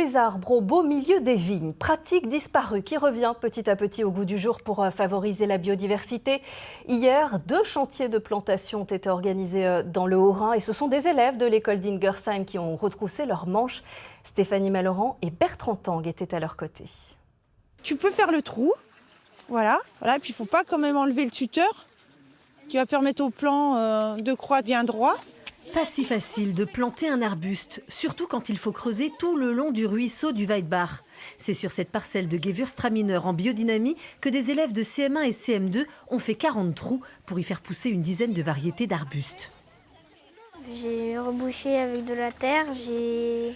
des arbres au beau milieu des vignes, pratique disparue qui revient petit à petit au goût du jour pour favoriser la biodiversité. Hier, 2 chantiers de plantation ont été organisés dans le Haut-Rhin et ce sont des élèves de l'école d'Ingersheim qui ont retroussé leurs manches. Stéphanie Malorand et Bertrand Tang étaient à leur côté. Tu peux faire le trou, voilà, et puis il ne faut pas quand même enlever le tuteur qui va permettre au plant de croître bien droit. Pas si facile de planter un arbuste, surtout quand il faut creuser tout le long du ruisseau du Weidbach. C'est sur cette parcelle de Gewürztraminer en biodynamie que des élèves de CM1 et CM2 ont fait 40 trous pour y faire pousser une dizaine de variétés d'arbustes. J'ai rebouché avec de la terre, j'ai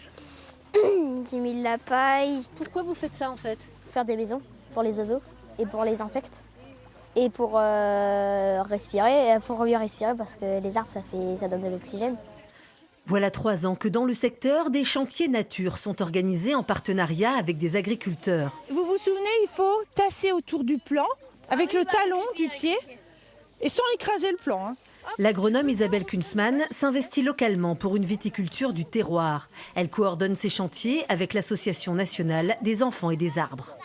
mis de la paille. Pourquoi vous faites ça en fait? Faire des maisons pour les oiseaux et pour les insectes. Et pour respirer, pour mieux respirer parce que les arbres ça donne de l'oxygène. Voilà 3 ans que dans le secteur, des chantiers nature sont organisés en partenariat avec des agriculteurs. Vous vous souvenez, il faut tasser autour du plant avec le talon du pied et sans écraser le plant. L'agronome Isabelle Kunzmann s'investit localement pour une viticulture du terroir. Elle coordonne ces chantiers avec l'Association nationale des enfants et des arbres.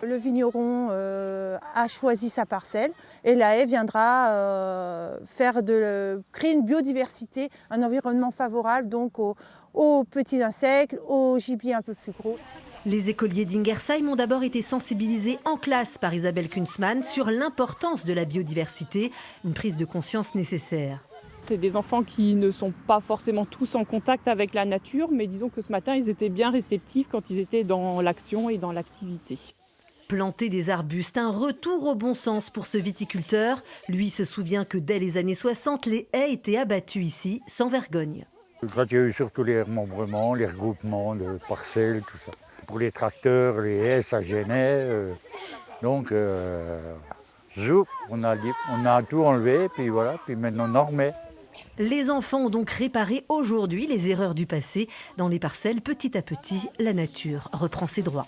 Le vigneron a choisi sa parcelle et la haie viendra créer une biodiversité, un environnement favorable donc aux petits insectes, aux gibiers un peu plus gros. Les écoliers d'Ingersheim ont d'abord été sensibilisés en classe par Isabelle Kunzmann sur l'importance de la biodiversité, une prise de conscience nécessaire. C'est des enfants qui ne sont pas forcément tous en contact avec la nature, mais disons que ce matin, ils étaient bien réceptifs quand ils étaient dans l'action et dans l'activité. Planter des arbustes, un retour au bon sens pour ce viticulteur. Lui se souvient que dès les années 60, les haies étaient abattues ici, sans vergogne. Quand il y a eu surtout les remembrements, les regroupements de parcelles, tout ça. Pour les tracteurs, les haies, ça gênait. Donc, on a tout enlevé, puis voilà, puis maintenant on en remet. Les enfants ont donc réparé aujourd'hui les erreurs du passé. Dans les parcelles, petit à petit, la nature reprend ses droits.